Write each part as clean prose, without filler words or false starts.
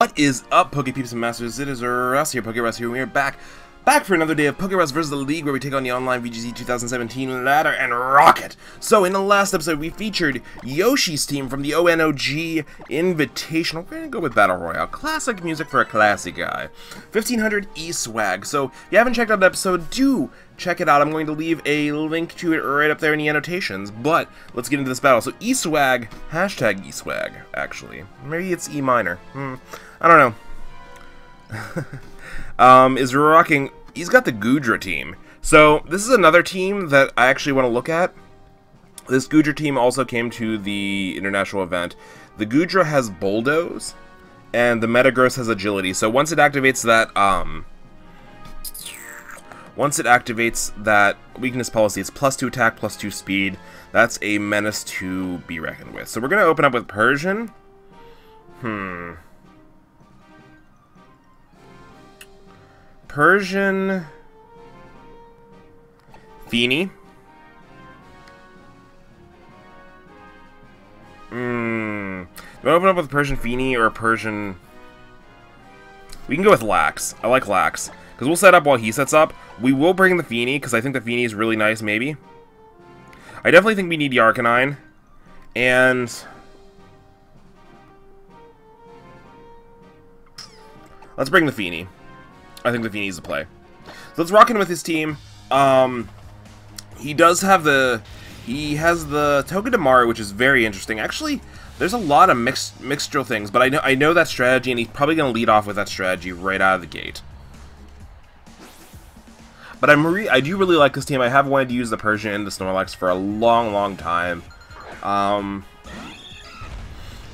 What is up, Poke Peeps and Masters? It is Russ here, PokeRuss here, and we are back for another day of POKERUSS vs. the League, where we take on the online VGC 2017 ladder and rocket. So, in the last episode, we featured Yoshi's team from the ONOG Invitational. We're gonna go with Battle Royale. Classic music for a classy guy. 1500 E-Swag. So, if you haven't checked out the episode, do check it out. I'm going to leave a link to it right up there in the annotations. But, let's get into this battle. So, E-Swag, hashtag E-Swag, actually. Maybe it's E minor. I don't know. Is rocking. He's got the Goodra team. So this is another team that I actually want to look at. This Goodra team also came to the international event. The Goodra has Bulldoze, and the Metagross has Agility. So once it activates that weakness policy, it's +2 attack, +2 speed. That's a menace to be reckoned with. So we're gonna open up with Persian. Persian, Feeny. Do I open up with Persian Feeny or Persian? We can go with Lax. I like Lax because we'll set up while he sets up. We will bring the Feeny because I think the Feeny is really nice. Maybe. I definitely think we need Arcanine, and let's bring the Feeny. I think the Feeny needs to play. So let's rock in with his team. He does have he has the Togedemaru, which is very interesting. Actually, there's a lot of mixture things, but I know that strategy, and he's probably going to lead off with that strategy right out of the gate. But I do really like this team. I have wanted to use the Persian and the Snorlax for a long time. So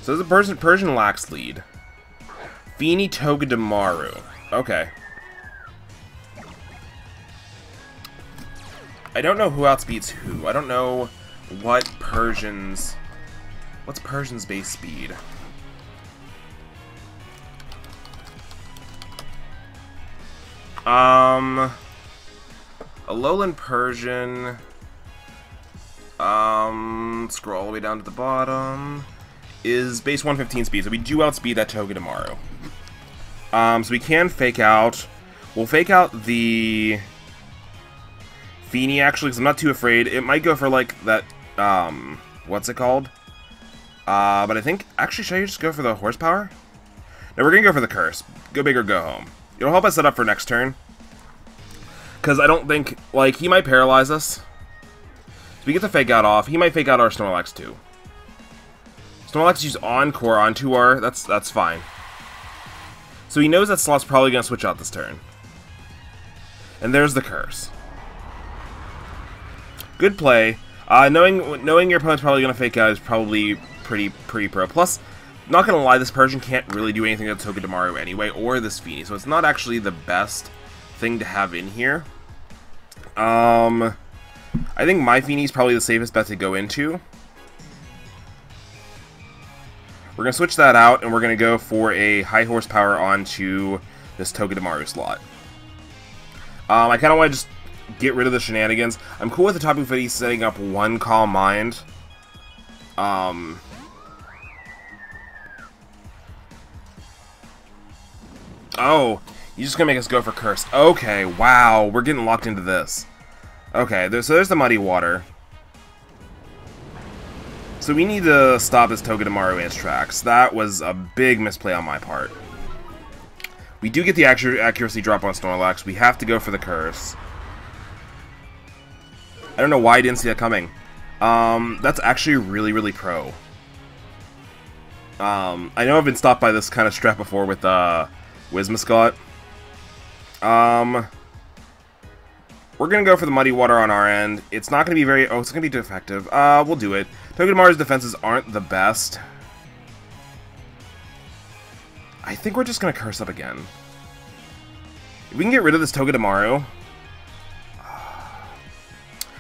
there's a Persian Lax lead. Feeny Togedemaru. Okay. I don't know who outspeeds who. I don't know what's Persian's base speed. Alolan Persian. Scroll all the way down to the bottom. Is base 115 speed, so we do outspeed that Togedemaru. So we can fake out. We'll fake out the Feeny, actually, because I'm not too afraid. It might go for, like, that, what's it called? But I think, actually, should I just go for the Horsepower? No, we're gonna go for the Curse. Go big or go home. It'll help us set up for next turn. Because I don't think, like, he might paralyze us. So we get the Fake Out off. He might Fake Out our Snorlax, too. Snorlax use Encore on 2R. That's fine. So he knows that Slot's probably gonna switch out this turn. And there's the Curse. Good play. Knowing your opponent's probably going to fake out is probably pretty pro. Plus, not going to lie, this Persian can't really do anything to Togedemaru anyway, or this Feeny, so it's not actually the best thing to have in here. I think my Feeny is probably the safest bet to go into. We're going to switch that out, and we're going to go for a high horsepower onto this Togedemaru slot. I kind of want to just get rid of the shenanigans. I'm cool with the Tapu Fini setting up one Calm Mind. Oh, you're just gonna make us go for Curse. Okay, wow, we're getting locked into this. Okay, so there's the Muddy Water. So we need to stop this Togedemaru in its tracks. That was a big misplay on my part. We do get the accuracy drop on Snorlax. We have to go for the Curse. I don't know why I didn't see that coming. That's actually really pro. I know I've been stopped by this kind of strat before with Whimsicott. We're gonna go for the Muddy Water on our end. It's not gonna be very. Oh, it's gonna be defective. We'll do it. Togedemaru's defenses aren't the best. I think we're just gonna Curse up again. If we can get rid of this Togedemaru.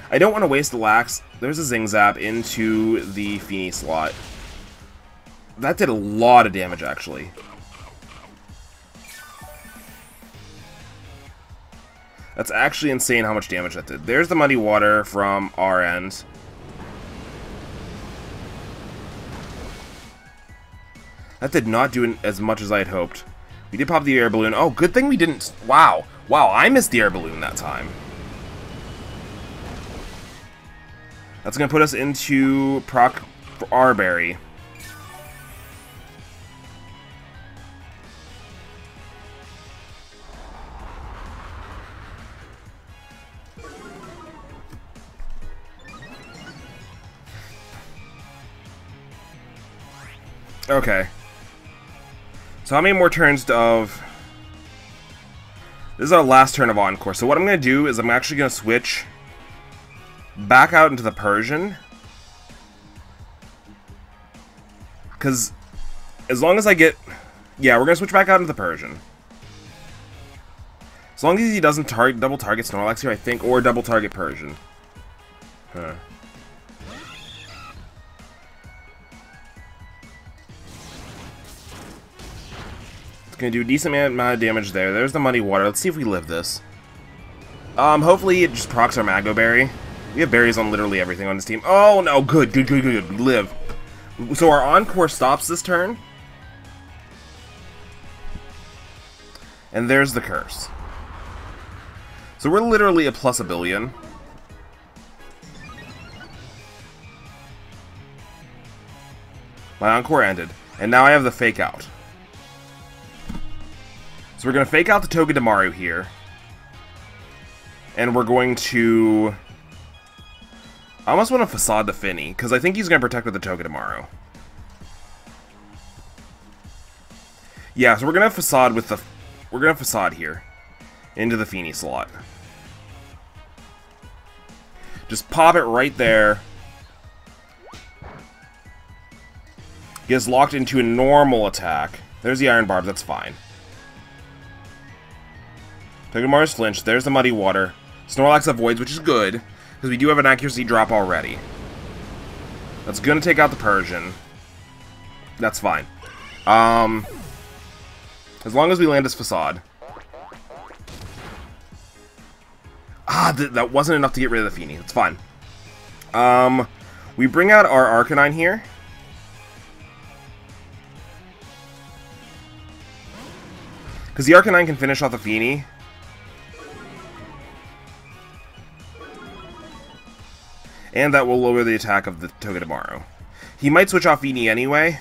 I don't want to waste the Lax. There's a Zing Zap into the Feeny slot. That did a lot of damage, actually. That's actually insane how much damage that did. There's the Muddy Water from our end. That did not do as much as I had hoped. We did pop the air balloon. Oh, good thing we didn't... Wow. Wow, I missed the air balloon that time. That's going to put us into proc for our berry. Okay. So how many more turns of... This is our last turn of Encore. So what I'm going to do is I'm actually going to switch back out into the Persian. Because as long as I get... Yeah, we're going to switch back out into the Persian. As long as he doesn't double target Snorlax here, I think, or double target Persian. Huh. Gonna do a decent amount of damage there. There's the Muddy Water. Let's see if we live this. Hopefully it just procs our Mago Berry. We have berries on literally everything on this team. Oh no, good. We live. So our Encore stops this turn. And there's the curse. So we're literally a plus a billion. My Encore ended. And now I have the Fake Out. So we're going to fake out the Togedemaru here. And we're going to... I almost want to Facade the Finny, because I think he's going to protect with the Togedemaru. Yeah, so we're going to Facade with the... We're going to Facade here. Into the Feeny slot. Just pop it right there. Gets locked into a normal attack. There's the Iron Barb, that's fine. Togedemaru's flinched. There's the Muddy Water. Snorlax avoids, which is good, because we do have an accuracy drop already. That's going to take out the Persian. That's fine. As long as we land this Facade. Ah, that wasn't enough to get rid of the Feeny. That's fine. We bring out our Arcanine here. Because the Arcanine can finish off the Feeny. And that will lower the attack of the Togedemaru. He might switch off Feeny anyway.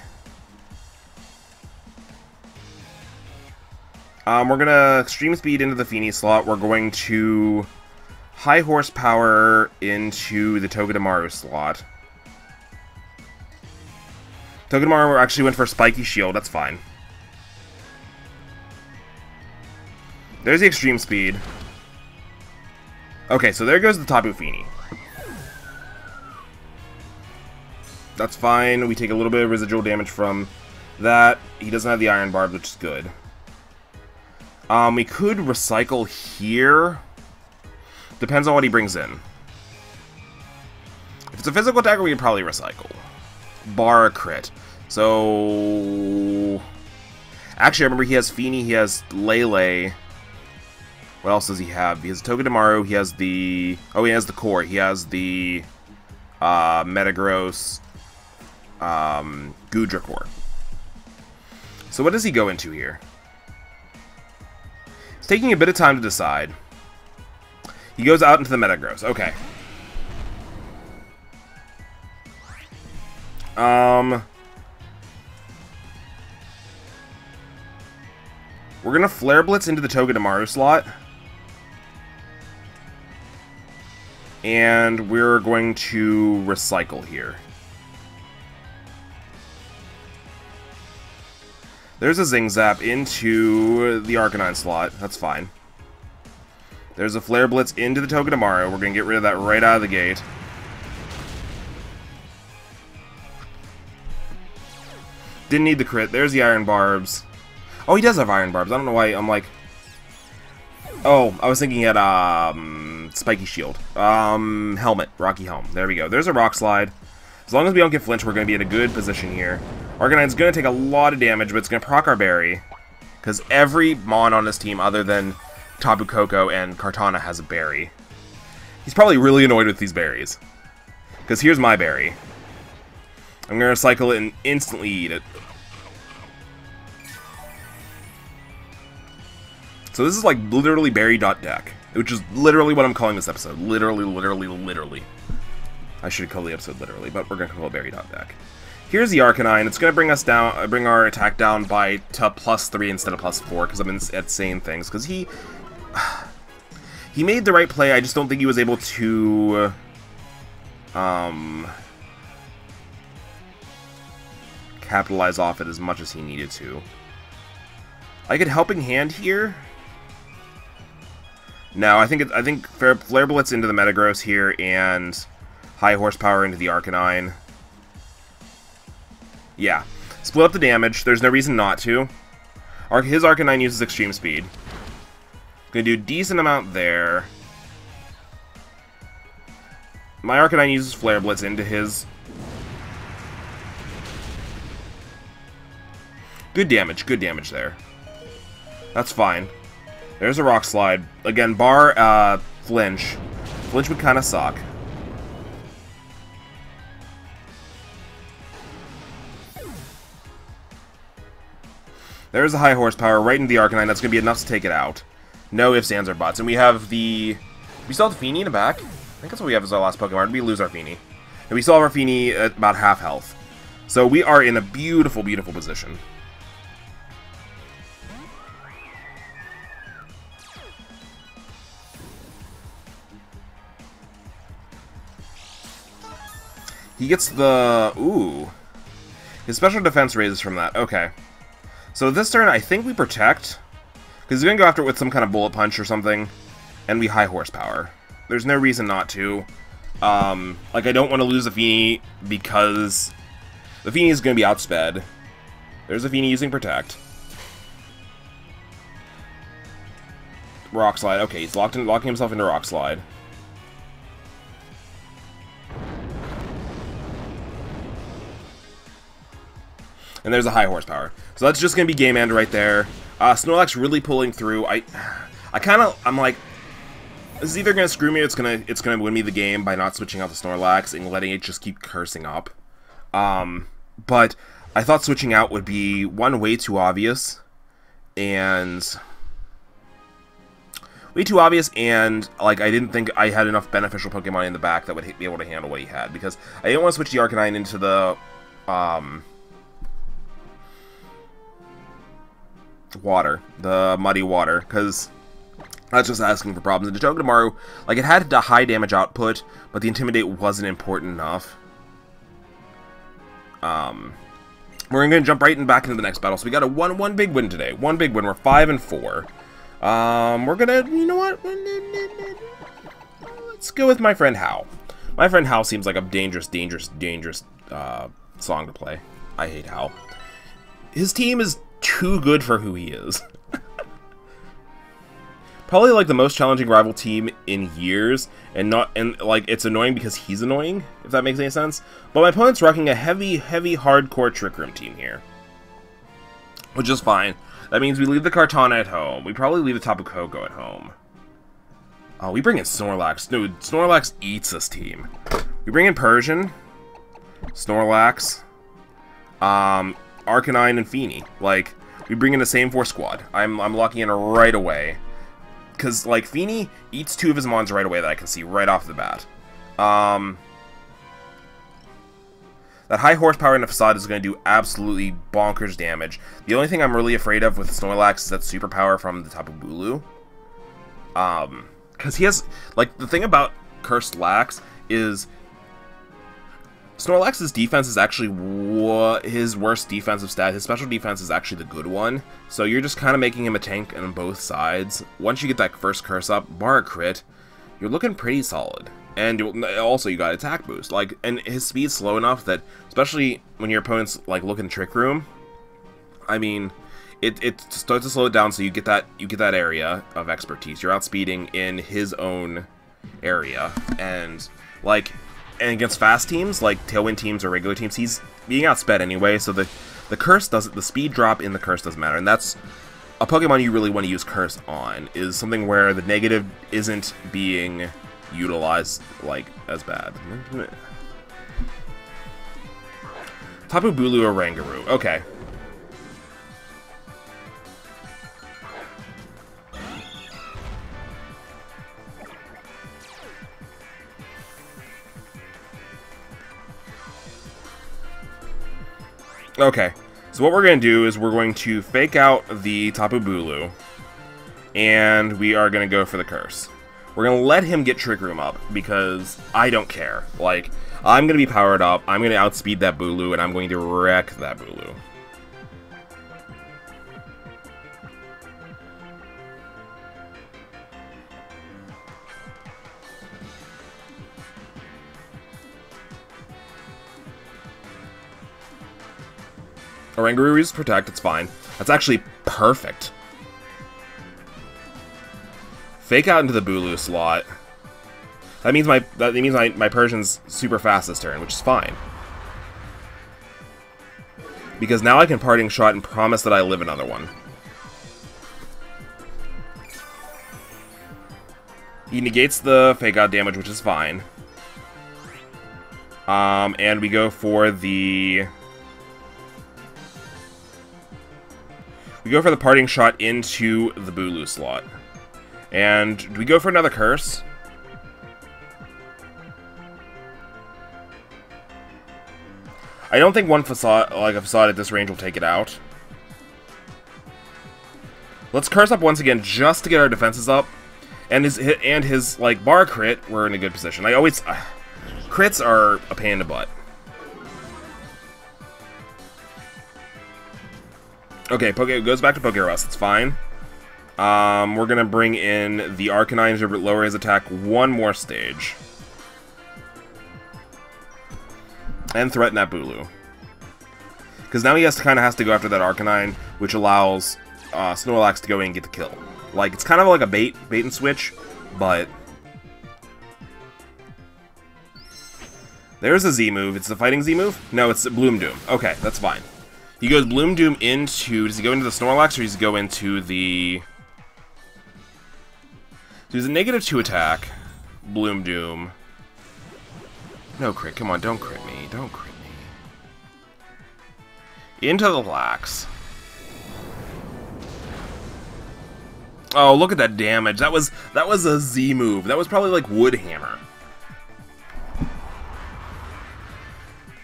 We're going to Extreme Speed into the Feeny slot. We're going to High Horsepower into the Togedemaru slot. Togedemaru actually went for Spiky Shield. That's fine. There's the Extreme Speed. Okay, so there goes the Tapu Fini. That's fine. We take a little bit of residual damage from that. He doesn't have the Iron Barb, which is good. We could recycle here. Depends on what he brings in. If it's a physical attacker, we could probably recycle. Bar a crit. So... Actually, I remember he has Feeny, he has Lele. What else does he have? He has Togedemaru, he has the... Oh, he has the core. He has the... Metagross... Gudra core. So what does he go into here? It's taking a bit of time to decide. He goes out into the Metagross. Okay. We're gonna Flare Blitz into the Togedemaru slot. And we're going to recycle here. There's a Zing Zap into the Arcanine slot. That's fine. There's a Flare Blitz into the Togedemaru. We're going to get rid of that right out of the gate. Didn't need the crit. There's the Iron Barbs. Oh, he does have Iron Barbs. I don't know why I'm like... Oh, I was thinking he had Spiky Shield. Helmet. Rocky Helm. There we go. There's a Rock Slide. As long as we don't get flinch, we're going to be in a good position here. Arcanine's going to take a lot of damage, but it's going to proc our berry. Because every Mon on this team, other than Tapu Koko and Kartana, has a berry. He's probably really annoyed with these berries. Because here's my berry. I'm going to cycle it and instantly eat it. So this is like literally berry.deck, which is literally what I'm calling this episode. Literally. I should call the episode literally, but we're gonna call it berry.deck. Here's the Arcanine. It's gonna bring us down, bring our attack down to +3 instead of +4, because I've been saying things. Because he made the right play. I just don't think he was able to capitalize off it as much as he needed to. I get Helping Hand here. No, I think Flare Blitz into the Metagross here and High Horsepower into the Arcanine. Yeah. Split up the damage. There's no reason not to. His Arcanine uses Extreme Speed. Gonna do a decent amount there. My Arcanine uses Flare Blitz into his. Good damage there. That's fine. There's a Rock Slide. Again, bar Flinch. Flinch would kind of suck. There's a High Horsepower right into the Arcanine. That's going to be enough to take it out. No ifs, ands, or buts. And we have the... We still have the Feeny in the back? I think that's what we have as our last Pokemon. We lose our Feeny. And we still have our Feeny at about half health. So we are in a beautiful, beautiful position. He gets the... Ooh. His special defense raises from that. Okay. So this turn, I think we protect. Because he's going to go after it with some kind of Bullet Punch or something. And we High Horsepower. There's no reason not to. Like, I don't want to lose the Feeny because the Feeny is going to be outsped. There's a Feeny using Protect. Rock Slide. Okay, he's locking himself into Rock Slide. And there's a High Horsepower. So that's just going to be Game End right there. Snorlax really pulling through. I'm like, this is either going to screw me or it's going to win me the game by not switching out the Snorlax and letting it just keep cursing up. But I thought switching out would be, one, way too obvious. And like, I didn't think I had enough beneficial Pokemon in the back that would be able to handle what he had. Because I didn't want to switch the Arcanine into the, water, the muddy water, because that's just asking for problems. And the Togedemaru, like, it had a high damage output, but the Intimidate wasn't important enough. We're gonna jump right back into the next battle. So we got a one big win today. One big win. We're 5-4. We're gonna, you know what? Let's go with my friend Hal. My friend Hal seems like a dangerous song to play. I hate Hal. His team is too good for who he is. Probably like the most challenging rival team in years, and like it's annoying because he's annoying, if that makes any sense. But my opponent's rocking a heavy hardcore Trick Room team here, which is fine. That means we leave the Kartana at home. We probably leave the Tapu Koko at home. Oh, we bring in Snorlax. Dude, Snorlax eats this team. We bring in Persian, Snorlax, Arcanine, and Feeny. Like, we bring in the same 4 squad. I'm locking in right away. Because, like, Feeny eats 2 of his mons right away that I can see right off the bat. That High Horsepower in the Facade is going to do absolutely bonkers damage. The only thing I'm really afraid of with Snorlax is that superpower from the Tapu Bulu. Because he has, like, the thing about Cursed Lax is Snorlax's defense is actually his worst defensive stat. His special defense is actually the good one. So you're just kind of making him a tank on both sides. Once you get that first curse up, bar a crit, you're looking pretty solid. And also you got attack boost. Like, and his speed's slow enough that, especially when your opponent's like looking Trick Room, I mean, it starts to slow it down. So you get that area of expertise. You're outspeeding in his own area, and like. And against fast teams, like Tailwind teams or regular teams, he's being outsped anyway, so the curse doesn't, the speed drop in the curse doesn't matter, and that's a Pokemon you really want to use curse on, is something where the negative isn't being utilized, like, as bad. Tapu Bulu or Rangaroo, okay. Okay, so what we're going to do is we're going to fake out the Tapu Bulu, and we are going to go for the curse. We're going to let him get Trick Room up, because I don't care. Like, I'm going to be powered up, I'm going to outspeed that Bulu, and I'm going to wreck that Bulu. Oranguru uses Protect, it's fine. That's actually perfect. Fake out into the Bulu slot. That means my Persian's super fast this turn, which is fine. Because now I can Parting Shot and promise that I live another one. He negates the fake out damage, which is fine. And we go for the... We go for the Parting Shot into the Bulu slot. And do we go for another curse? I don't think one facade, like a facade at this range, will take it out. Let's curse up once again just to get our defenses up. And his like bar crit, we're in a good position. I always crits are a pain in the butt. Okay, goes back to PokeRuss. It's fine. We're gonna bring in the Arcanine to lower his attack one more stage. And threaten that Bulu. Because now he kind of has to go after that Arcanine, which allows Snorlax to go in and get the kill. Like, it's kind of like a bait and switch, but... There's a Z move. It's the fighting Z move? No, it's Bloom Doom. Okay, that's fine. He goes Bloom Doom into... Does he go into the Snorlax, or does he go into the... So he's a -2 attack. Bloom Doom. No crit. Come on, don't crit me. Don't crit me. Into the Lax. Oh, look at that damage. That was a Z move. That was probably like Wood Hammer.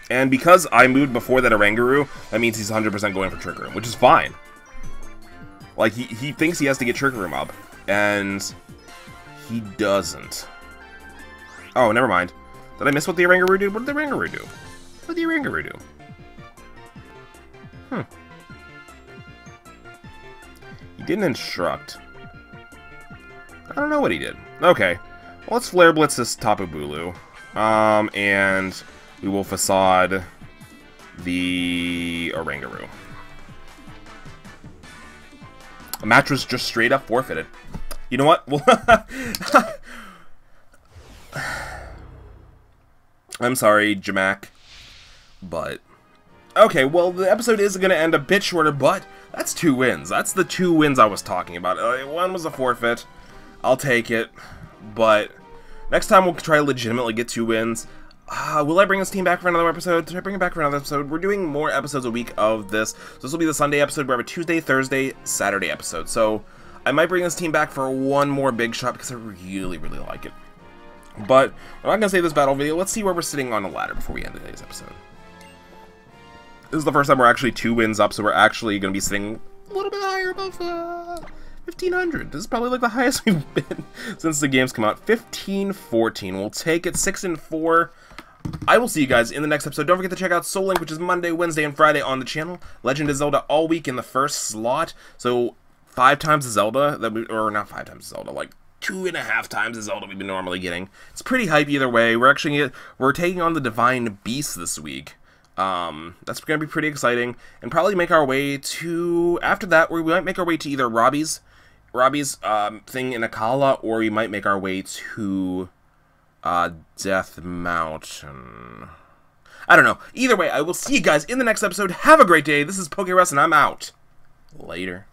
And because I moved before that Oranguru, that means he's 100% going for Trick Room, which is fine. Like, he thinks he has to get Trick Room up, and he doesn't. Oh, never mind. Did I miss what the Oranguru did? What did the Oranguru do? What did the Oranguru do? He didn't instruct. I don't know what he did. Okay. Well, let's Flare Blitz this Tapu Bulu. And we will Facade the Oranguru. A match was just straight up forfeited. You know what? I'm sorry, Jamak, but... Okay, well, the episode is going to end a bit shorter, but that's 2 wins. That's the 2 wins I was talking about. One was a forfeit. I'll take it, but next time we'll try to legitimately get 2 wins. Will I bring this team back for another episode? Should I bring it back for another episode? We're doing more episodes a week of this. So this will be the Sunday episode. We have a Tuesday, Thursday, Saturday episode. So I might bring this team back for one more big shot because I really, really like it. But we're not going to save this battle video. Let's see where we're sitting on the ladder before we end today's episode. This is the first time we're actually 2 wins up, so we're actually going to be sitting a little bit higher above 1,500. This is probably like the highest we've been since the game's come out. 15-14. We'll take it. 6-4. I will see you guys in the next episode. Don't forget to check out Soul Link, which is Monday, Wednesday, and Friday on the channel. Legend of Zelda all week in the first slot. So 5 times the Zelda, or not 5 times the Zelda, like 2.5 times the Zelda we've been normally getting. It's pretty hype either way. We're taking on the Divine Beast this week. That's going to be pretty exciting, and probably make our way to, after that, we might make our way to either Robbie's thing in Akala, or we might make our way to Death Mountain. I don't know. Either way, I will see you guys in the next episode. Have a great day. This is PokeRuss, and I'm out. Later.